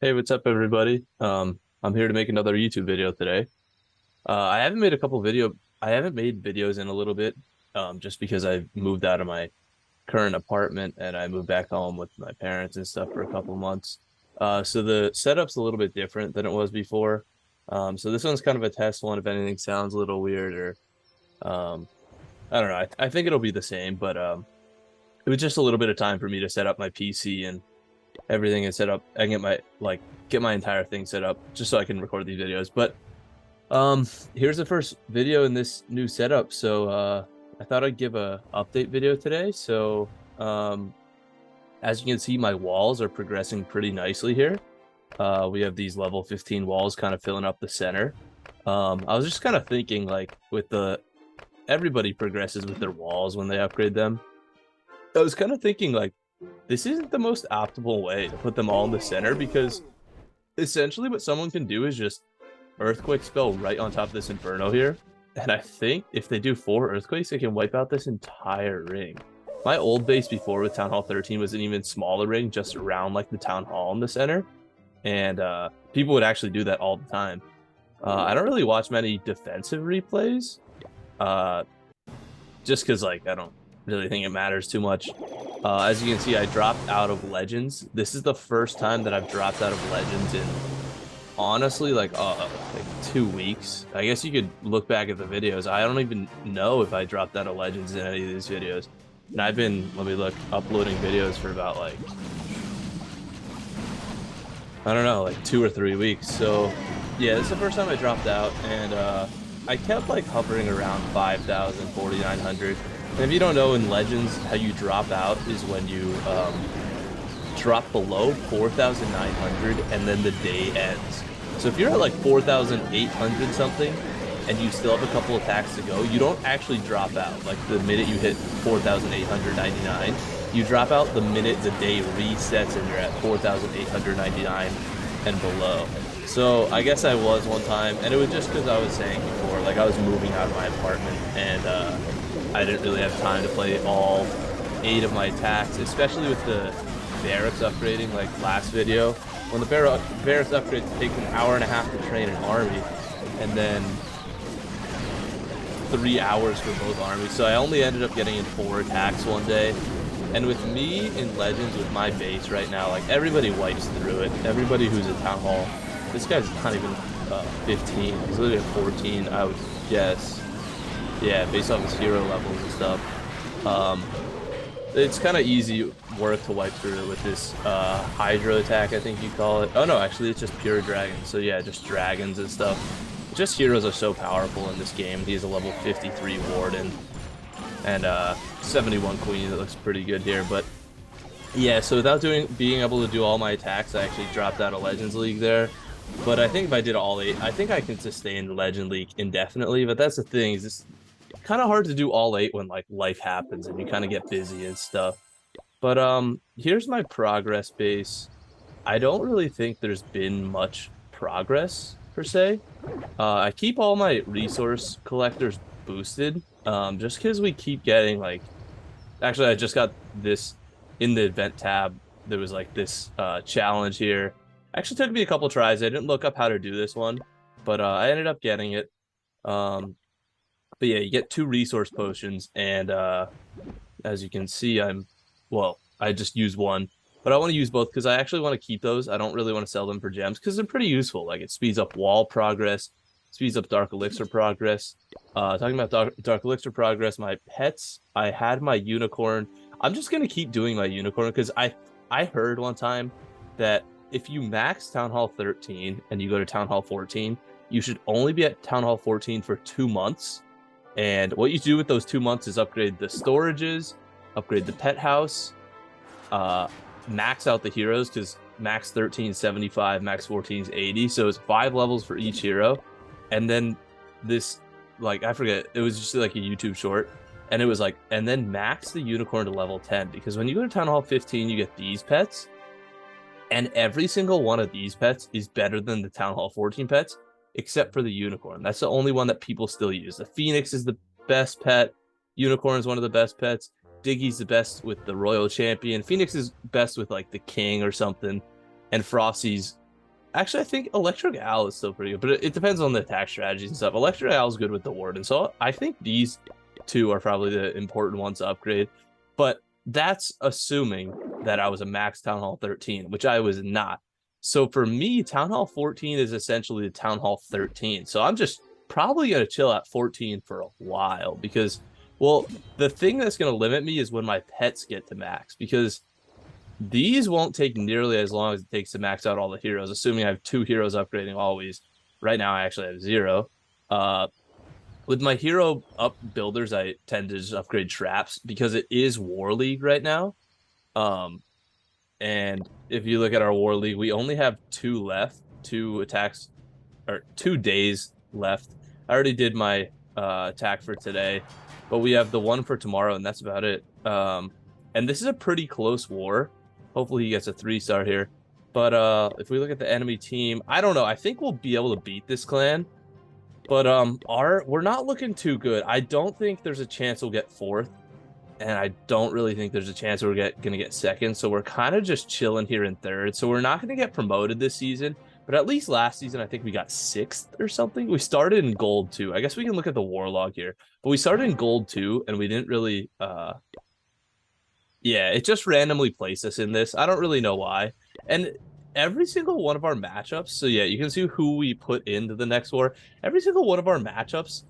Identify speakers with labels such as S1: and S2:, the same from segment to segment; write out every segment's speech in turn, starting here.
S1: Hey, what's up, everybody? I'm here to make another YouTube video today. I haven't made videos in a little bit, just because I moved out of my current apartment and I moved back home with my parents and stuff for a couple months. So the setup's a little bit different than it was before. So this one's kind of a test one. If anything sounds a little weird or I don't know. I think it'll be the same, but it was just a little bit of time for me to set up my PC and everything is set up and get my entire thing set up just so I can record these videos. But um here's the first video in this new setup. So I thought I'd give a update video today. So as you can see, my walls are progressing pretty nicely here. We have these level 15 walls kind of filling up the center. I was just kind of thinking, like, with the everybody progresses with their walls when they upgrade them. I was kind of thinking, like, this isn't the most optimal way to put them all in the center, because essentially what someone can do is just earthquake spell right on top of this inferno here. And I think if they do 4 earthquakes, they can wipe out this entire ring. My old base before with Town Hall 13 was an even smaller ring just around like the Town Hall in the center. And people would actually do that all the time. I don't really watch many defensive replays, uh, just because, like, I don't really think it matters too much. As you can see, I dropped out of Legends. This is the first time that I've dropped out of Legends in, honestly, like 2 weeks. I guess you could look back at the videos. I don't even know if I dropped out of Legends in any of these videos. And I've been, let me look, uploading videos for about, like, I don't know, like 2 or 3 weeks. So yeah, this is the first time I dropped out, and I kept like hovering around 5,000, 4,900. And if you don't know, in Legends, how you drop out is when you drop below 4,900 and then the day ends. So if you're at like 4,800 something and you still have a couple attacks to go, you don't actually drop out. Like, the minute you hit 4,899, you drop out the minute the day resets and you're at 4,899 and below. So I guess I was one time, and it was just because I was saying before, like, I was moving out of my apartment, and I didn't really have time to play all 8 of my attacks, especially with the barracks upgrading, like last video. When the barracks upgrades take an hour and a half to train an army, and then 3 hours for both armies. So I only ended up getting in 4 attacks one day. And with me in Legends, with my base right now, like, everybody wipes through it. Everybody who's at Town Hall. This guy's not even 15. He's literally at 14, I would guess. Yeah, based off his hero levels and stuff. It's kind of easy work to wipe through it with this Hydra attack, I think you call it. Oh no, actually it's just pure dragons. So yeah, just dragons and stuff. Just heroes are so powerful in this game. He has a level 53 Warden and 71 Queen. That looks pretty good here. But yeah, so without being able to do all my attacks, I actually dropped out of Legends League there. But I think if I did all 8, I think I can sustain Legend League indefinitely. But that's the thing, is it's kind of hard to do all 8 when, like, life happens and you kind of get busy and stuff. But here's my progress base. I don't really think there's been much progress per se. I keep all my resource collectors boosted, just because we keep getting, like, actually I just got this in the event tab. There was like this challenge here. Actually took me a couple tries. I didn't look up how to do this one, but I ended up getting it. Um, but yeah, you get 2 resource potions, and as you can see, well, I just use one, but I want to use both because I actually want to keep those. I don't really want to sell them for gems because they're pretty useful. Like, it speeds up wall progress, speeds up Dark Elixir progress. Talking about Dark Elixir progress, my pets, I had my unicorn. I'm just gonna keep doing my unicorn because I heard one time that if you max Town Hall 13 and you go to Town Hall 14, you should only be at Town Hall 14 for 2 months. And what you do with those 2 months is upgrade the storages, upgrade the pet house, max out the heroes, because max 13 is 75, max 14 is 80. So it's 5 levels for each hero. And then this, like, I forget, it was just like a YouTube short. And it was like, and then max the unicorn to level 10. Because when you go to Town Hall 15, you get these pets. And every single one of these pets is better than the Town Hall 14 pets, except for the unicorn. That's the only one that people still use. The Phoenix is the best pet. Unicorn is one of the best pets. Diggy's the best with the Royal Champion. Phoenix is best with, like, the King or something. And Frosty's Actually, I think Electric Owl is still pretty good, but it depends on the attack strategies and stuff. Electric Owl is good with the Warden, so I think these two are probably the important ones to upgrade. But that's assuming that I was a max Town Hall 13, which I was not. So for me, Town Hall 14 is essentially the Town Hall 13. So I'm just probably going to chill at 14 for a while because, well, the thing that's going to limit me is when my pets get to max, because these won't take nearly as long as it takes to max out all the heroes, assuming I have 2 heroes upgrading always. Right now, I actually have 0. With my hero up builders, I tend to just upgrade traps because it is War League right now. And if you look at our War League, we only have 2 left, 2 attacks, or 2 days left. I already did my attack for today, but we have the one for tomorrow, and that's about it. And this is a pretty close war. Hopefully he gets a 3-star here. But if we look at the enemy team, I don't know. I think we'll be able to beat this clan. But we're not looking too good. I don't think there's a chance we'll get 4th. And I don't really think there's a chance we're going to get 2nd. So we're kind of just chilling here in 3rd. So we're not going to get promoted this season. But at least last season, I think we got 6th or something. We started in gold 2. I guess we can look at the war log here. But we started in gold 2, and we didn't really... yeah, it just randomly placed us in this. I don't really know why. And every single one of our matchups, so yeah, you can see who we put into the next war. Every single one of our matchups,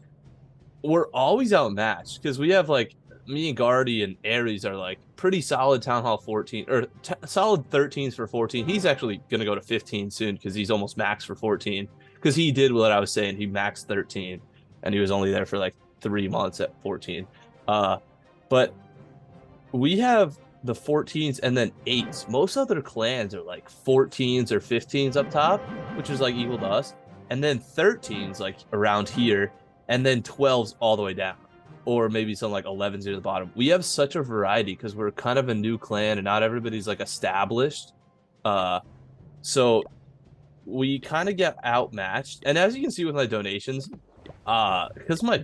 S1: we're always outmatched because we have like me and Guardy and Ares are like pretty solid Town Hall 14 or solid 13s for 14. He's actually going to go to 15 soon because he's almost maxed for 14 because he did what I was saying. He maxed 13 and he was only there for like 3 months at 14. But we have the 14s and then 8s. Most other clans are like 14s or 15s up top, which is like equal to us. And then 13s like around here, and then 12s all the way down. Or maybe some like 11s near the bottom. We have such a variety because we're kind of a new clan and not everybody's like established. So we kind of get outmatched. And as you can see with my donations, because my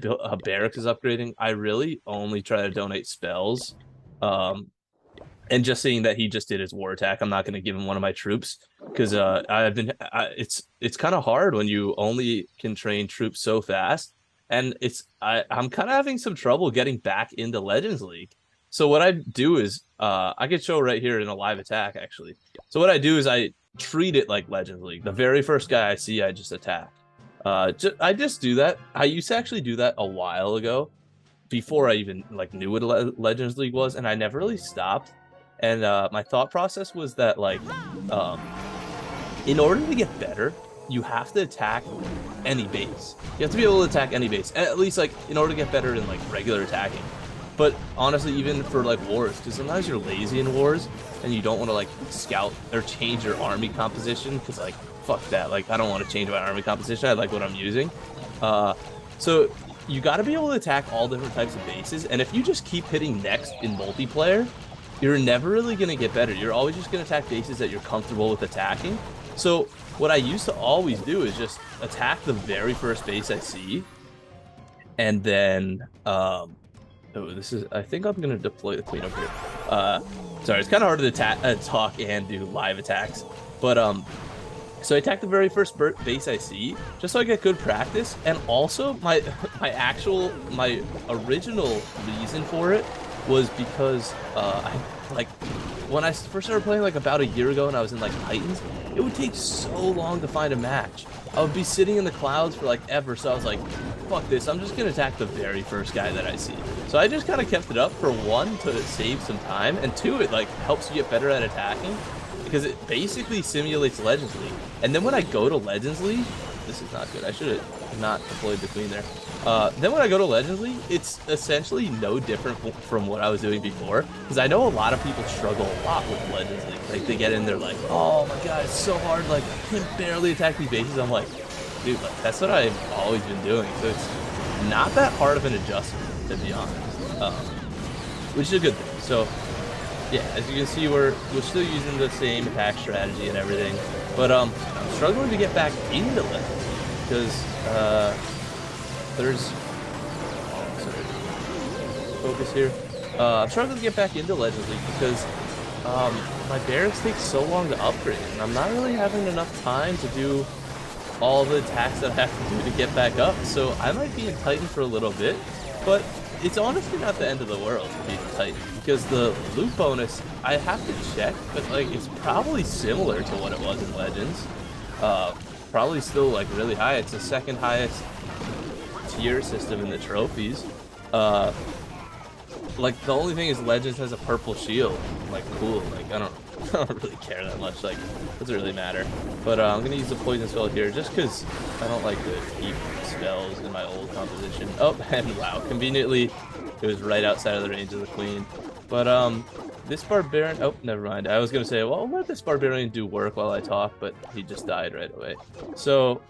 S1: barracks is upgrading, I really only try to donate spells. And just seeing that he just did his war attack, I'm not going to give him one of my troops because it's kind of hard when you only can train troops so fast, and I'm kind of having some trouble getting back into Legends League. So what I do is I could show right here in a live attack actually. So what I do is I treat it like Legends League. The very first guy I see, I just attack. I just do that. I used to actually do that a while ago, before I even like knew what Legends League was, and I never really stopped. And my thought process was that like in order to get better, you have to attack any base. You have to be able to attack any base, at least like in order to get better in like regular attacking. But honestly, even for like wars, because sometimes you're lazy in wars and you don't want to like scout or change your army composition because like fuck that, like I don't want to change my army composition. I like what I'm using. So you got to be able to attack all different types of bases, and if you just keep hitting next in multiplayer, you're never really going to get better. You're always just going to attack bases that you're comfortable with attacking. So what I used to always do is just attack the very first base I see, and then I think I'm going to deploy the queen over here. Sorry, it's kind of hard to talk and do live attacks, but so I attack the very first base I see, just so I get good practice. And also, my original reason for it was because when I first started playing like about a year ago, and I was in like Titans, it would take so long to find a match. I would be sitting in the clouds for like ever. So I was like, fuck this, I'm just gonna attack the very first guy that I see. So I just kind of kept it up for 1 to save some time, and 2 it like helps you get better at attacking, because it basically simulates Legends League. And then when I go to Legends League, this is not good. I should have not deployed the queen there. Then when I go to Legends League, it's essentially no different from what I was doing before. Because I know a lot of people struggle a lot with Legends League. Like they get in there like, oh my god, it's so hard. Like I can barely attack these bases. I'm like, dude, like, that's what I've always been doing. So it's not that hard of an adjustment, to be honest. Which is a good thing. So yeah, as you can see, we're still using the same attack strategy and everything, but I'm struggling to get back into Legends because focus here. I'm struggling to get back into Legends League because my barracks take so long to upgrade, and I'm not really having enough time to do all the attacks that I have to do to get back up. So I might be in Titan for a little bit, but it's honestly not the end of the world to be in Titan, because the loot bonus, I have to check, but like it's probably similar to what it was in Legends. Probably still like really high. It's the second highest tier system in the trophies. Uh, like the only thing is Legends has a purple shield. Like cool. Like I don't I don't really care that much. Like doesn't really matter. But I'm gonna use the poison spell here just because I don't like to keep spells in my old composition. Oh, and wow, conveniently it was right outside of the range of the queen. But this barbarian, oh never mind. I was gonna say, well, I'll let this barbarian do work while I talk, but he just died right away. So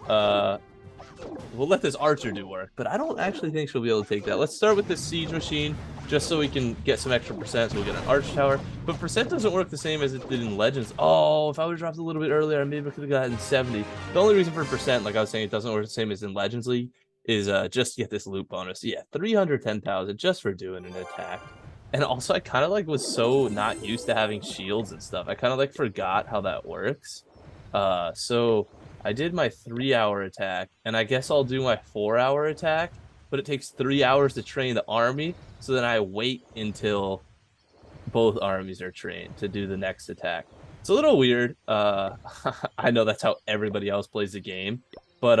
S1: we'll let this archer do work, but I don't actually think she'll be able to take that. Let's start with this siege machine, just so we can get some extra percent, so we'll get an arch tower. But percent doesn't work the same as it did in Legends. Oh, if I would have dropped a little bit earlier, I maybe could have gotten 70. The only reason for percent, like I was saying, it doesn't work the same as in Legends League, is just to get this loot bonus. Yeah, 310,000 just for doing an attack. And also, I kind of like was so not used to having shields and stuff. I kind of like forgot how that works. So I did my 3-hour attack, and I guess I'll do my 4-hour attack, but it takes 3 hours to train the army. So then I wait until both armies are trained to do the next attack. It's a little weird. I know that's how everybody else plays the game, but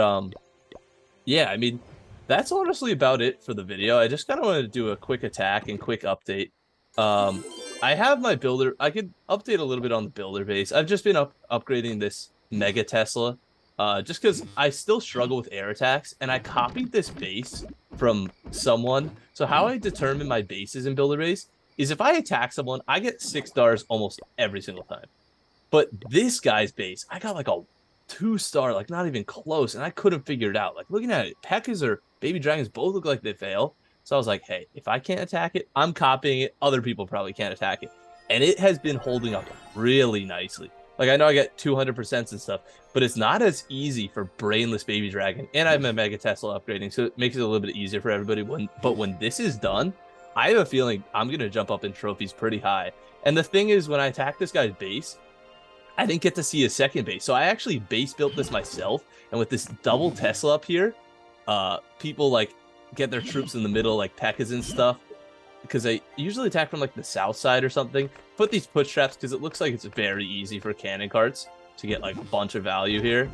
S1: yeah, I mean, that's honestly about it for the video. I just kind of wanted to do a quick attack and quick update. Um, I have my builder. I could update a little bit on the builder base. I've just been upgrading this Mega Tesla, just because I still struggle with air attacks, and I copied this base from someone. So how I determine my bases in builder base is if I attack someone, I get 6 stars almost every single time. But this guy's base, I got like a 2-star, like not even close, and I couldn't figure it out. Like looking at it, Pekkas or Baby Dragons both look like they fail. So I was like, hey, if I can't attack it, I'm copying it. Other people probably can't attack it. And it has been holding up really nicely. Like I know I get 200% and stuff, but it's not as easy for Brainless Baby Dragon. And I have my Mega Tesla upgrading, so it makes it a little bit easier for everybody. But when this is done, I have a feeling I'm going to jump up in trophies pretty high. And the thing is, when I attack this guy's base, I didn't get to see a second base. So I actually base built this myself. And with this double Tesla up here, people like get their troops in the middle, like Pekkas and stuff, because they usually attack from like the south side or something. Put these push traps because it looks like it's very easy for cannon carts to get like a bunch of value here.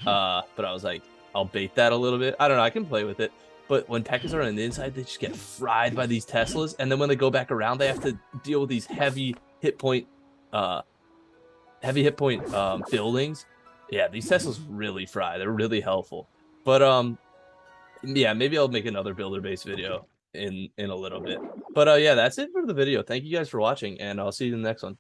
S1: But I was like, I'll bait that a little bit. I don't know. I can play with it. But when Pekkas are on the inside, they just get fried by these Teslas. And then when they go back around, they have to deal with these heavy hit point buildings. Yeah, these Teslas really fry. They're really helpful. But yeah, maybe I'll make another builder base video in a little bit. But yeah, that's it for the video. Thank you guys for watching, and I'll see you in the next one.